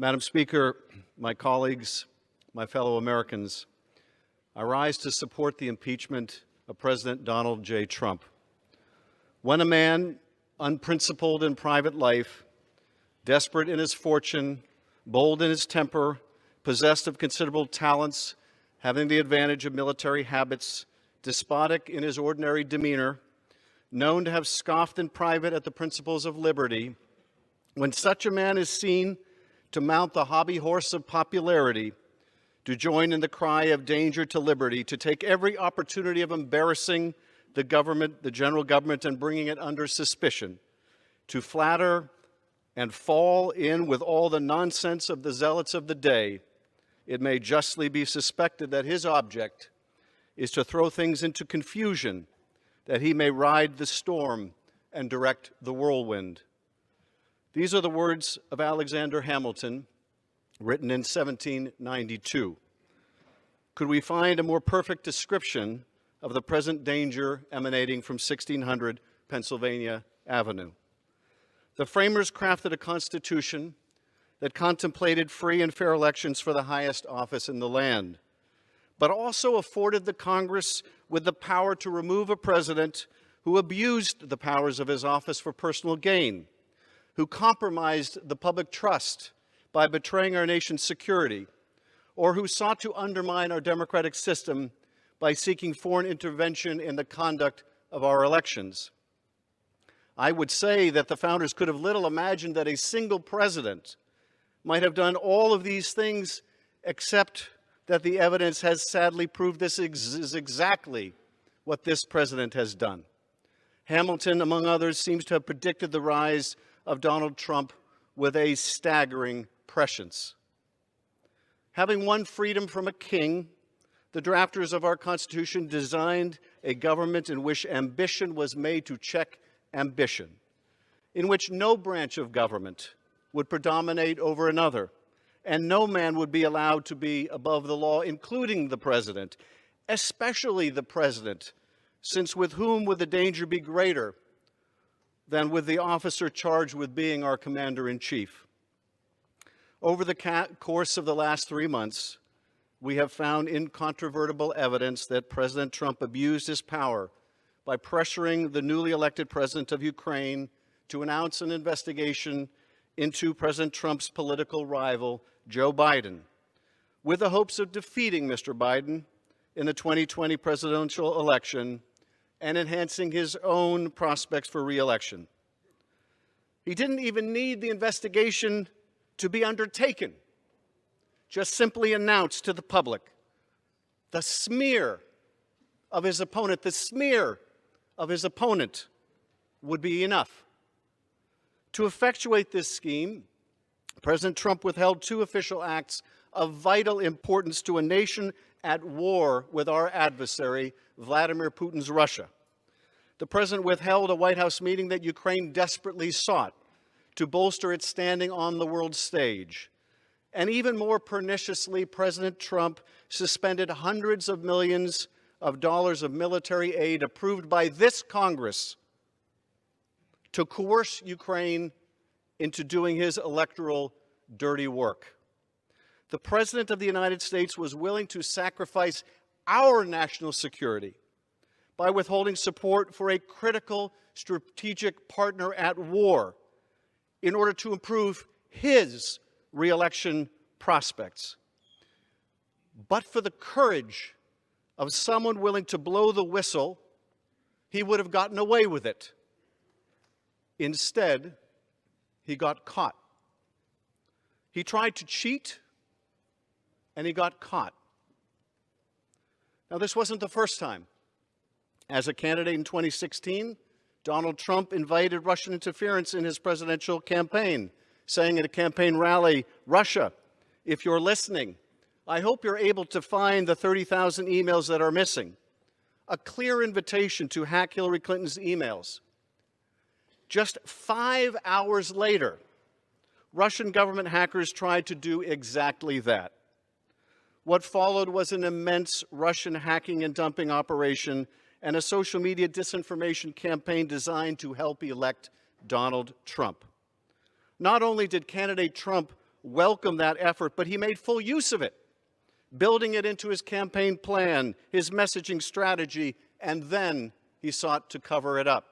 Madam Speaker, my colleagues, my fellow Americans, I rise to support the impeachment of President Donald J. Trump. When a man, unprincipled in private life, desperate in his fortune, bold in his temper, possessed of considerable talents, having the advantage of military habits, despotic in his ordinary demeanor, known to have scoffed in private at the principles of liberty, when such a man is seen to mount the hobby horse of popularity, to join in the cry of danger to liberty, to take every opportunity of embarrassing the government, the general government, and bringing it under suspicion, to flatter and fall in with all the nonsense of the zealots of the day, it may justly be suspected that his object is to throw things into confusion, that he may ride the storm and direct the whirlwind. These are the words of Alexander Hamilton, written in 1792. Could we find a more perfect description of the present danger emanating from 1600 Pennsylvania Avenue? The framers crafted a constitution that contemplated free and fair elections for the highest office in the land, but also afforded the Congress with the power to remove a president who abused the powers of his office for personal gain, who compromised the public trust by betraying our nation's security, or who sought to undermine our democratic system by seeking foreign intervention in the conduct of our elections. I would say that the founders could have little imagined that a single president might have done all of these things, except that the evidence has sadly proved this is exactly what this president has done. Hamilton, among others, seems to have predicted the rise of Donald Trump with a staggering prescience. Having won freedom from a king, the drafters of our Constitution designed a government in which ambition was made to check ambition, in which no branch of government would predominate over another, and no man would be allowed to be above the law, including the president, especially the president, since with whom would the danger be greater than with the officer charged with being our commander-in-chief? Over the course of the last 3 months, we have found incontrovertible evidence that President Trump abused his power by pressuring the newly elected president of Ukraine to announce an investigation into President Trump's political rival, Joe Biden, with the hopes of defeating Mr. Biden in the 2020 presidential election and enhancing his own prospects for re-election. He didn't even need the investigation to be undertaken, just simply announced to the public. The smear of his opponent, would be enough. To effectuate this scheme, President Trump withheld 2 official acts of vital importance to a nation at war with our adversary, Vladimir Putin's Russia. The president withheld a White House meeting that Ukraine desperately sought to bolster its standing on the world stage. And even more perniciously, President Trump suspended hundreds of millions of dollars of military aid approved by this Congress to coerce Ukraine into doing his electoral dirty work. The President of the United States was willing to sacrifice our national security by withholding support for a critical strategic partner at war in order to improve his re-election prospects. But for the courage of someone willing to blow the whistle, he would have gotten away with it. Instead, he got caught. He tried to cheat, and he got caught. Now, this wasn't the first time. As a candidate in 2016, Donald Trump invited Russian interference in his presidential campaign, saying at a campaign rally, "Russia, if you're listening, I hope you're able to find the 30,000 emails that are missing." A clear invitation to hack Hillary Clinton's emails. Just 5 hours later, Russian government hackers tried to do exactly that. What followed was an immense Russian hacking and dumping operation and a social media disinformation campaign designed to help elect Donald Trump. Not only did candidate Trump welcomed that effort, but he made full use of it, building it into his campaign plan, his messaging strategy, and then he sought to cover it up.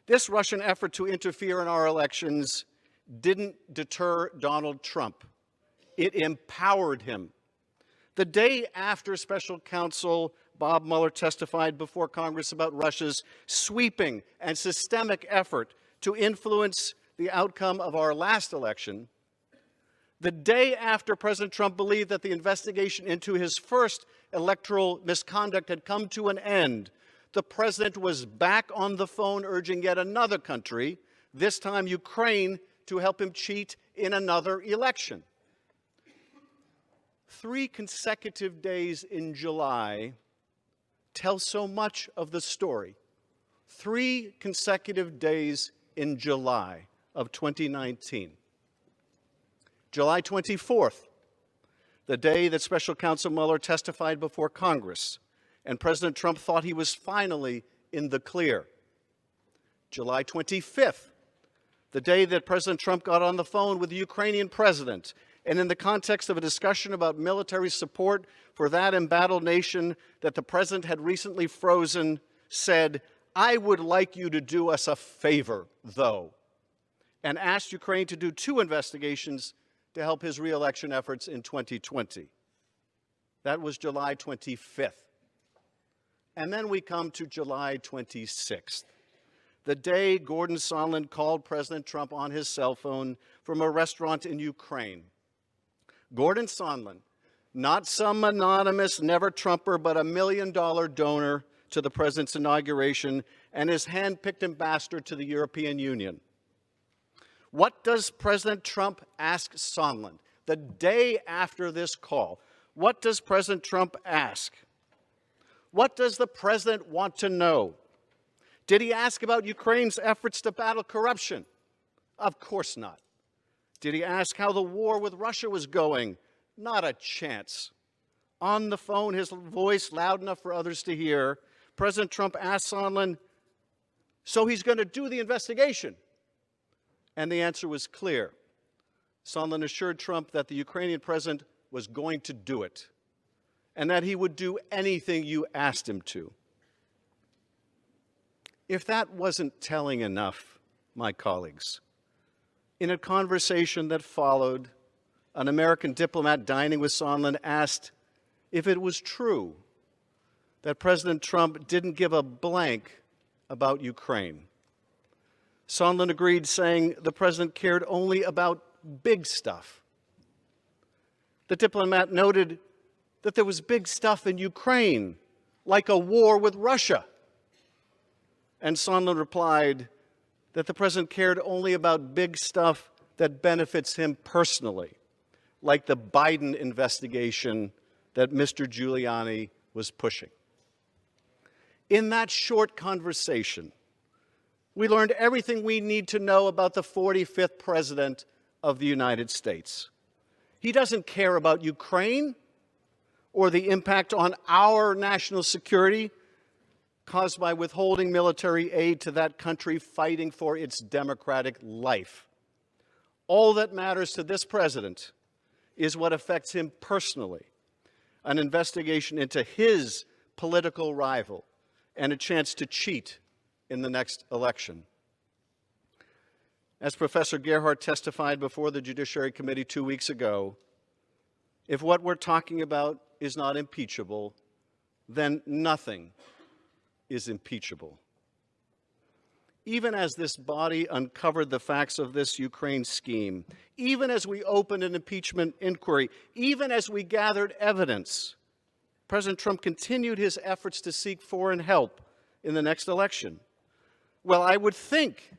This Russian effort to interfere in our elections didn't deter Donald Trump. It empowered him. The day after Special Counsel Bob Mueller testified before Congress about Russia's sweeping and systemic effort to influence the outcome of our last election, the day after President Trump believed that the investigation into his first electoral misconduct had come to an end, the president was back on the phone urging yet another country, this time Ukraine, to help him cheat in another election. 3 consecutive days in July tell so much of the story. 3 consecutive days in July of 2019. July 24th, the day that Special Counsel Mueller testified before Congress, and President Trump thought he was finally in the clear. July 25th, the day that President Trump got on the phone with the Ukrainian president, and in the context of a discussion about military support for that embattled nation that the president had recently frozen, said, "I would like you to do us a favor, though," and asked Ukraine to do 2 investigations to help his re-election efforts in 2020. That was July 25th. And then we come to July 26th, the day Gordon Sondland called President Trump on his cell phone from a restaurant in Ukraine. Gordon Sondland, not some anonymous never-Trumper, but a $1 million donor to the president's inauguration and his hand-picked ambassador to the European Union. What does President Trump ask Sondland the day after this call? What does President Trump ask? What does the president want to know? Did he ask about Ukraine's efforts to battle corruption? Of course not. Did he ask how the war with Russia was going? Not a chance. On the phone, his voice loud enough for others to hear, President Trump asked Sondland, "So he's going to do the investigation?" And the answer was clear. Sondland assured Trump that the Ukrainian president was going to do it, and that he would do anything you asked him to. If that wasn't telling enough, my colleagues, in a conversation that followed, an American diplomat dining with Sondland asked if it was true that President Trump didn't give a blank about Ukraine. Sondland agreed, saying the president cared only about big stuff. The diplomat noted that there was big stuff in Ukraine, like a war with Russia. And Sondland replied that the president cared only about big stuff that benefits him personally, like the Biden investigation that Mr. Giuliani was pushing. In that short conversation, we learned everything we need to know about the 45th President of the United States. He doesn't care about Ukraine or the impact on our national security caused by withholding military aid to that country fighting for its democratic life. All that matters to this president is what affects him personally, an investigation into his political rival and a chance to cheat in the next election. As Professor Gerhardt testified before the Judiciary Committee 2 weeks ago, if what we're talking about is not impeachable, then nothing is impeachable. Even as this body uncovered the facts of this Ukraine scheme, even as we opened an impeachment inquiry, even as we gathered evidence, President Trump continued his efforts to seek foreign help in the next election. Well, I would think,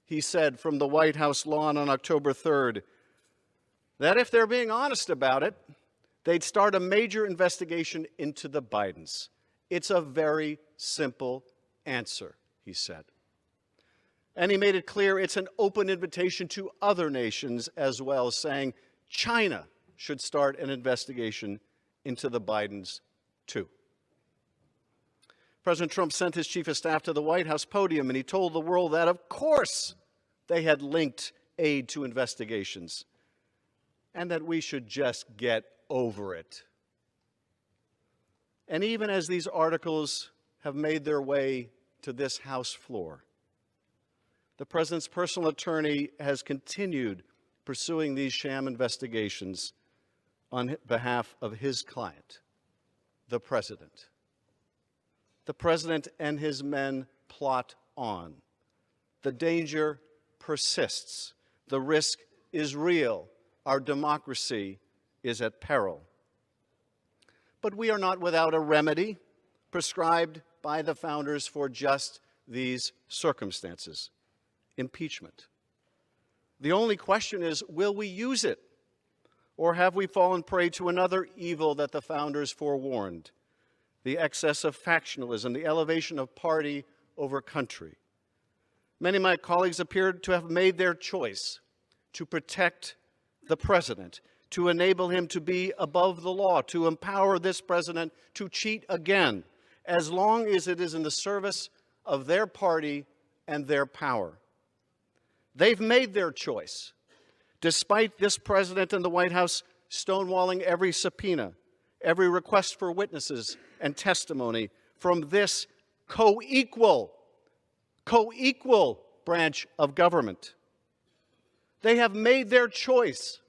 he said from the White House lawn on October 3rd, that if they're being honest about it, they'd start a major investigation into the Bidens. It's a very simple answer, he said. And he made it clear it's an open invitation to other nations as well, saying China should start an investigation into the Bidens too. President Trump sent his chief of staff to the White House podium, and he told the world that, of course, they had linked aid to investigations. and that we should just get over it. And even as these articles have made their way to this House floor, the President's personal attorney has continued pursuing these sham investigations on behalf of his client, the President. The President and his men plot on. The danger persists. The risk is real. Our democracy is at peril. But we are not without a remedy prescribed by the founders for just these circumstances: impeachment. The only question is, will we use it? Or have we fallen prey to another evil that the founders forewarned: the excess of factionalism, the elevation of party over country? Many of my colleagues appeared to have made their choice to protect the President, to enable him to be above the law, to empower this President to cheat again, as long as it is in the service of their party and their power. They've made their choice, despite this President and the White House stonewalling every subpoena, every request for witnesses and testimony from this co-equal branch of government. They have made their choice,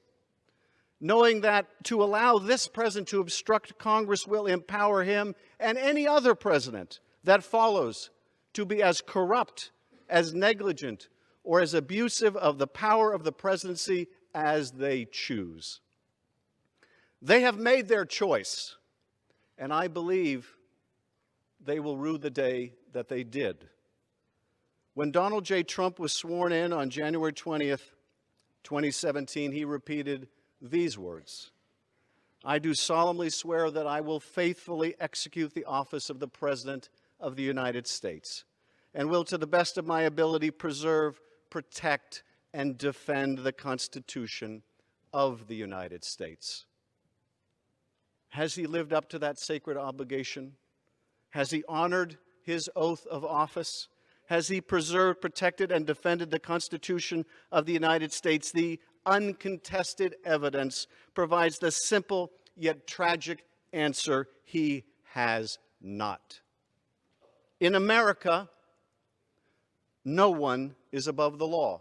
knowing that to allow this president to obstruct Congress will empower him and any other president that follows to be as corrupt, as negligent, or as abusive of the power of the presidency as they choose. They have made their choice, and I believe they will rue the day that they did. When Donald J. Trump was sworn in on January 20th, 2017, he repeated these words: "I do solemnly swear that I will faithfully execute the office of the President of the United States and will, to the best of my ability, preserve, protect, and defend the Constitution of the United States." Has he lived up to that sacred obligation? Has he honored his oath of office? Has he preserved, protected, and defended the Constitution of the United States? The uncontested evidence provides the simple yet tragic answer: he has not. In America, no one is above the law.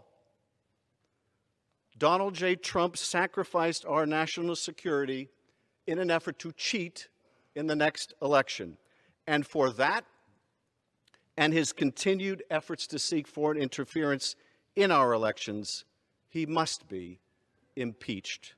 Donald J. Trump sacrificed our national security in an effort to cheat in the next election. And for that, and his continued efforts to seek foreign interference in our elections, he must be impeached.